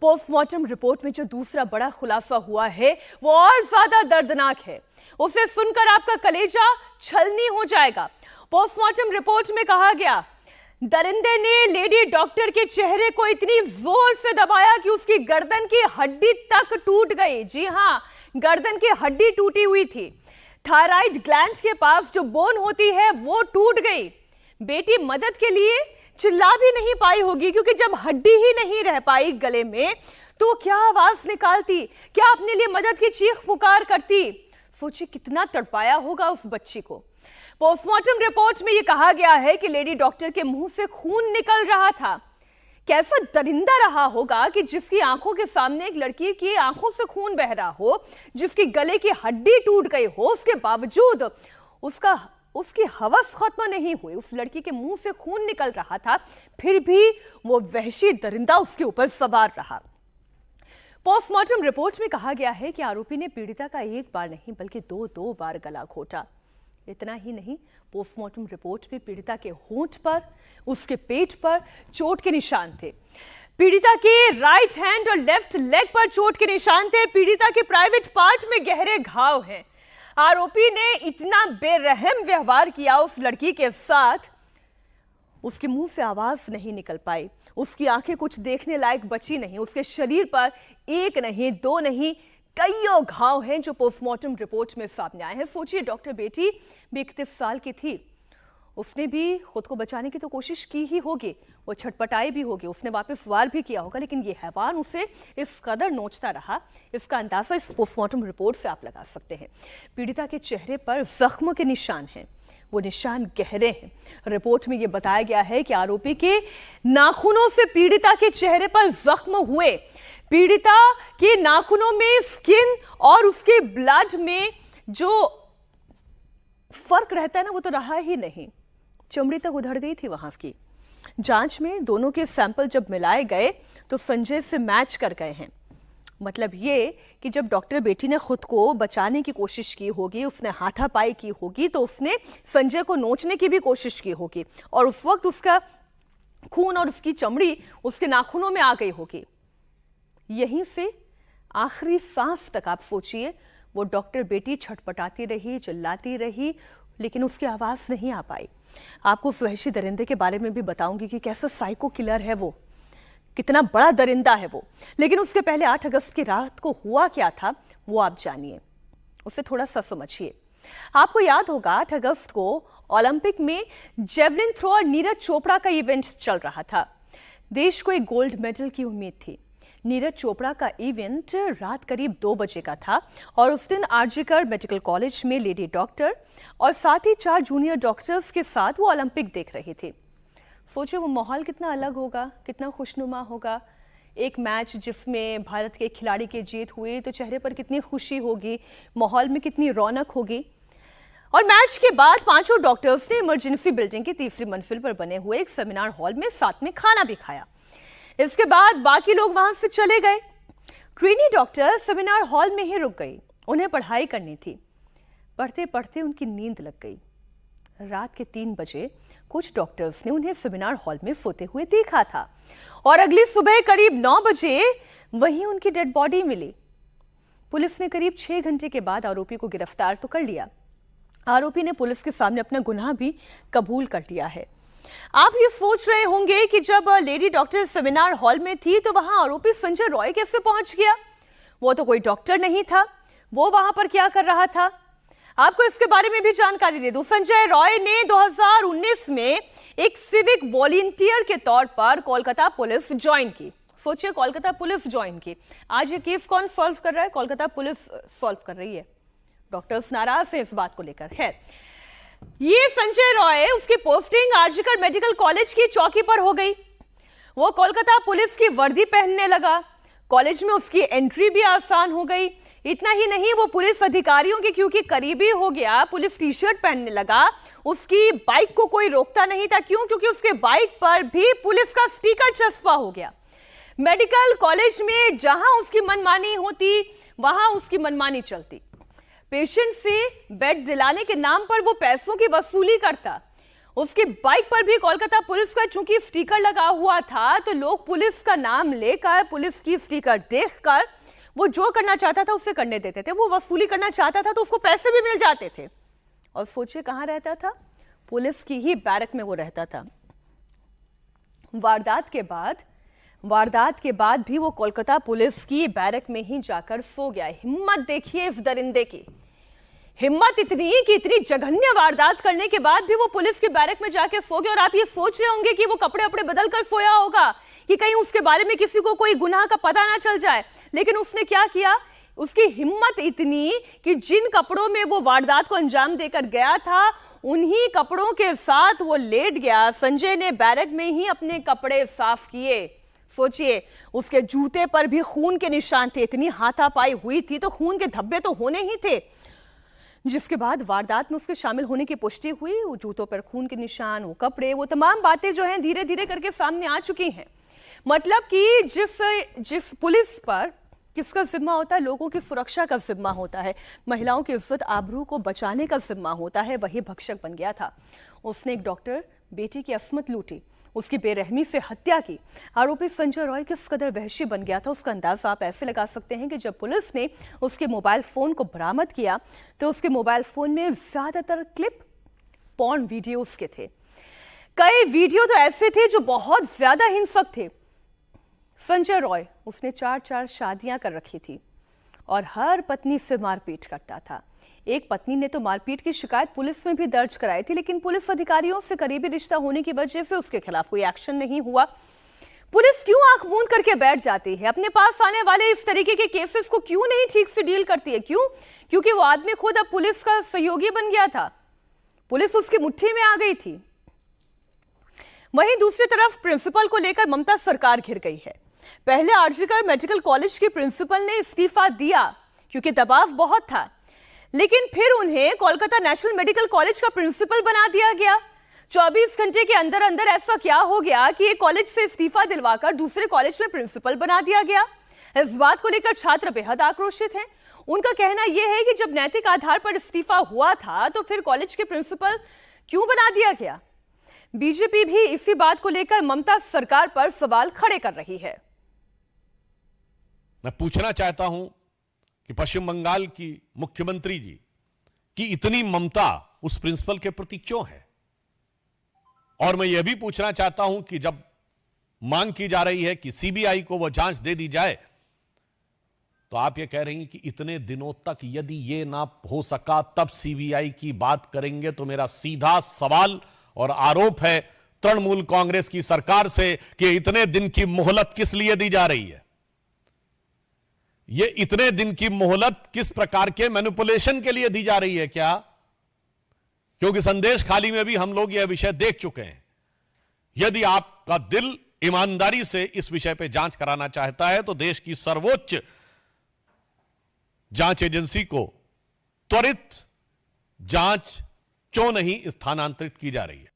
Postmortem report में जो दूसरा बड़ा खुलासा हुआ है वो और ज्यादा दर्दनाक है। उसे सुनकर आपका कलेजा छलनी हो जाएगा। पोस्टमार्टम रिपोर्ट में कहा गया, दरिंदे ने लेडी डॉक्टर के चेहरे को इतनी जोर से दबाया कि उसकी गर्दन की हड्डी तक टूट गई। जी हां, गर्दन की हड्डी टूटी हुई थी। थायराइड ग्लैंड के पास जो बोन होती है वो टूट गई। बेटी मदद के लिए चिल्ला भी नहीं पाई होगी, क्योंकि जब हड्डी ही नहीं रह पाई गले में तो क्या आवाज निकालती, क्या अपने लिए मदद की चीख पुकार करती। सोचिए कितना तड़पाया होगा उस बच्ची को। पोस्टमार्टम रिपोर्ट में यह कहा गया है कि लेडी डॉक्टर के मुंह से खून निकल रहा था। कैसा दरिंदा रहा होगा कि जिसकी आंखों के सामने एक लड़की की आंखों से खून बह रहा हो, जिसकी गले की हड्डी टूट गई हो, उसके बावजूद उसकी हवस खत्म नहीं हुई। उस लड़की के मुंह से खून निकल रहा था, फिर भी वो वहशी दरिंदा उसके ऊपर सवार रहा। पोस्टमार्टम रिपोर्ट में कहा गया है कि आरोपी ने पीड़िता का एक बार नहीं बल्कि दो बार गला घोटा। इतना ही नहीं, पोस्टमार्टम रिपोर्ट में पीड़िता के होंठ पर, उसके पेट पर चोट के निशान थे। पीड़िता के राइट हैंड और लेफ्ट लेग पर चोट के निशान थे। पीड़िता के प्राइवेट पार्ट में गहरे घाव हैं। आरोपी ने इतना बेरहम व्यवहार किया उस लड़की के साथ, उसके मुंह से आवाज नहीं निकल पाई, उसकी आंखें कुछ देखने लायक बची नहीं। उसके शरीर पर एक नहीं, दो नहीं, कईयों घाव हैं जो पोस्टमार्टम रिपोर्ट में सामने आए हैं। सोचिए, डॉक्टर बेटी भी 31 साल की थी। उसने भी खुद को बचाने की तो कोशिश की ही होगी, वो छटपटाई भी होगी, उसने वापस वार भी किया होगा, लेकिन ये हैवान उसे इस कदर नोचता रहा, इसका अंदाजा इस पोस्टमार्टम रिपोर्ट से आप लगा सकते हैं। पीड़िता के चेहरे पर जख्म के निशान हैं, वो निशान गहरे हैं। रिपोर्ट में यह बताया गया है कि आरोपी के नाखूनों से पीड़िता के चेहरे पर जख्म हुए। पीड़िता के नाखूनों में स्किन और उसके ब्लड में जो फर्क रहता है ना, वो तो रहा ही नहीं, चमड़ी तक उधड़ गई थी वहां की। जांच में दोनों के सैंपल जब मिलाए गए तो संजय से मैच कर गए हैं। मतलब ये कि जब डॉक्टर बेटी ने खुद को बचाने की कोशिश की होगी, उसने हाथापाई की होगी, तो उसने संजय को नोचने की भी कोशिश की होगी और उस वक्त उसका खून और उसकी चमड़ी उसके नाखूनों में आ गई होगी। यहीं से आखिरी सांस तक आप सोचिए, वो डॉक्टर बेटी छटपटाती रही, चिल्लाती रही, लेकिन उसकी आवाज नहीं आ पाई। आपको उस वहशी दरिंदे के बारे में भी बताऊंगी कि कैसा साइको किलर है वो, कितना बड़ा दरिंदा है वो। लेकिन उसके पहले 8 अगस्त की रात को हुआ क्या था वो आप जानिए, उसे थोड़ा सा समझिए। आपको याद होगा 8 अगस्त को ओलंपिक में जेवलिन थ्रोअर नीरज चोपड़ा का इवेंट चल रहा था। देश को एक गोल्ड मेडल की उम्मीद थी। नीरज चोपड़ा का इवेंट रात करीब 2 बजे का था और उस दिन आरजीकर मेडिकल कॉलेज में लेडी डॉक्टर और साथ ही 4 जूनियर डॉक्टर्स के साथ वो ओलंपिक देख रही थी। सोचिए वो माहौल कितना अलग होगा, कितना खुशनुमा होगा। एक मैच जिसमें भारत के खिलाड़ी की जीत हुई तो चेहरे पर कितनी खुशी होगी, माहौल में कितनी रौनक होगी। और मैच के बाद 5 डॉक्टर्स ने इमरजेंसी बिल्डिंग की तीसरी मंजिल पर बने हुए एक सेमिनार हॉल में साथ में खाना भी खाया। इसके बाद बाकी लोग वहां से चले गए। ट्रेनी डॉक्टर सेमिनार हॉल में ही रुक गई, उन्हें पढ़ाई करनी थी। पढ़ते पढ़ते उनकी नींद लग गई। रात के 3 बजे कुछ डॉक्टर्स ने उन्हें सेमिनार हॉल में सोते हुए देखा था और अगली सुबह करीब 9 बजे वहीं उनकी डेड बॉडी मिली। पुलिस ने करीब 6 घंटे के बाद आरोपी को गिरफ्तार तो कर लिया। आरोपी ने पुलिस के सामने अपना गुनाह भी कबूल कर लिया है। आप ये सोच रहे होंगे कि जब लेडी डॉक्टर सेमिनार हॉल में थी तो वहां आरोपी संजय रॉय कैसे पहुंच गया? वो तो कोई डॉक्टर नहीं था, वो वहां पर क्या कर रहा था? आपको इसके बारे में भी जानकारी दे दूं। संजय रॉय ने 2019 में एक सिविक वॉलंटियर के तौर पर कोलकाता पुलिस ज्वाइन की। सोचिए, कोलकाता पुलिस ज्वाइन की। आज ये केस कौन सॉल्व कर रहा है? कोलकाता पुलिस सॉल्व कर रही है। डॉक्टर्स नाराज है इस बात को लेकर। खैर, ये संजय रॉय, उसकी पोस्टिंग आरजीकर मेडिकल कॉलेज की चौकी पर हो गई। वो कोलकाता पुलिस की वर्दी पहनने लगा। कॉलेज में उसकी एंट्री भी आसान हो गई। इतना ही नहीं, वो पुलिस अधिकारियों के क्योंकि करीबी हो गया, पुलिस टी शर्ट पहनने लगा। उसकी बाइक को कोई रोकता नहीं था। क्यों? क्योंकि उसके बाइक पर भी पुलिस का स्टिकर चस्पा हो गया। मेडिकल कॉलेज में जहां उसकी मनमानी होती वहां उसकी मनमानी चलती। पेशेंट से बेड दिलाने के नाम पर वो पैसों की वसूली करता। उसकी बाइक पर भी कोलकाता पुलिस का चूंकि स्टिकर लगा हुआ था, तो लोग पुलिस का नाम लेकर, पुलिस की स्टिकर देखकर वो जो करना चाहता था उसे करने देते थे। वो वसूली करना चाहता था तो उसको पैसे भी मिल जाते थे। और सोचिए कहां रहता था? पुलिस की ही बैरक में वो रहता था। वारदात के बाद भी वो कोलकाता पुलिस की बैरक में ही जाकर सो गया। हिम्मत देखिए इस दरिंदे की, हिम्मत इतनी कि इतनी जघन्य वारदात करने के बाद भी वो पुलिस की बैरक में जाके सो गया। और आप ये सोच रहे होंगे कि वो कपड़े अपने बदल कर सोया होगा कि कहीं उसके बारे में किसी को कोई गुनाह का पता ना चल जाए। लेकिन उसने क्या किया? उसकी हिम्मत इतनी कि जिन कपड़ों में वो वारदात को अंजाम देकर गया था उन्हीं कपड़ों के साथ वो लेट गया। संजय ने बैरक में ही अपने कपड़े साफ किए। सोचिए, उसके जूते पर भी खून के निशान थे। इतनी हाथापाई हुई थी तो खून के धब्बे तो होने ही थे। जिसके बाद वारदात में उसके शामिल होने की पुष्टि हुई। वो जूतों पर खून के निशान, वो कपड़े, वो तमाम बातें जो हैं धीरे धीरे करके सामने आ चुकी हैं। मतलब कि जिस पुलिस पर किसका जिम्मा होता है? लोगों की सुरक्षा का जिम्मा होता है, महिलाओं की इज्जत आबरू को बचाने का जिम्मा होता है, वही भक्षक बन गया था। उसने एक डॉक्टर बेटी की अस्मत लूटी, उसकी बेरहमी से हत्या की। आरोपी संजय रॉय किस कदर वहशी बन गया था उसका अंदाजा आप ऐसे लगा सकते हैं कि जब पुलिस ने उसके मोबाइल फोन को बरामद किया तो उसके मोबाइल फोन में ज्यादातर क्लिप पॉर्न वीडियोस के थे। कई वीडियो तो ऐसे थे जो बहुत ज्यादा हिंसक थे। संजय रॉय, उसने 4 शादियां कर रखी थी और हर पत्नी से मारपीट करता था। एक पत्नी ने तो मारपीट की शिकायत पुलिस में भी दर्ज कराई थी, लेकिन पुलिस अधिकारियों से करीबी रिश्ता होने की वजह से उसके खिलाफ कोई एक्शन नहीं हुआ। पुलिस क्यों आंख मूंद करके बैठ जाती है? अपने पास आने वाले इस तरीके के केसेस को क्यों नहीं ठीक से डील करती है? क्यों? क्योंकि वो आदमी खुद अब पुलिस का सहयोगी बन गया था, पुलिस उसकी मुट्ठी में आ गई थी। वहीं दूसरी तरफ प्रिंसिपल को लेकर ममता सरकार घिर गई है। पहले आरजीकर मेडिकल कॉलेज के प्रिंसिपल ने इस्तीफा दिया क्योंकि दबाव बहुत था, लेकिन फिर उन्हें कोलकाता नेशनल मेडिकल कॉलेज का प्रिंसिपल बना दिया गया। 24 घंटे के अंदर अंदर ऐसा क्या हो गया कि एक कॉलेज से इस्तीफा दिलवाकर दूसरे कॉलेज में प्रिंसिपल बना दिया गया? इस बात को लेकर छात्र बेहद आक्रोशित हैं। उनका कहना यह है कि जब नैतिक आधार पर इस्तीफा हुआ था तो फिर कॉलेज के प्रिंसिपल क्यों बना दिया गया? बीजेपी भी इसी बात को लेकर ममता सरकार पर सवाल खड़े कर रही है। मैं पूछना चाहता हूं कि पश्चिम बंगाल की मुख्यमंत्री जी की इतनी ममता उस प्रिंसिपल के प्रति क्यों है? और मैं यह भी पूछना चाहता हूं कि जब मांग की जा रही है कि सीबीआई को वह जांच दे दी जाए, तो आप यह कह रही हैं कि इतने दिनों तक यदि यह ना हो सका तब सीबीआई की बात करेंगे। तो मेरा सीधा सवाल और आरोप है तृणमूल कांग्रेस की सरकार से कि इतने दिन की मोहलत किस लिए दी जा रही है? ये इतने दिन की मोहलत किस प्रकार के मैनिपुलेशन के लिए दी जा रही है? क्या क्योंकि संदेश खाली में भी हम लोग यह विषय देख चुके हैं। यदि आपका दिल ईमानदारी से इस विषय पे जांच कराना चाहता है तो देश की सर्वोच्च जांच एजेंसी को त्वरित जांच क्यों नहीं स्थानांतरित की जा रही है?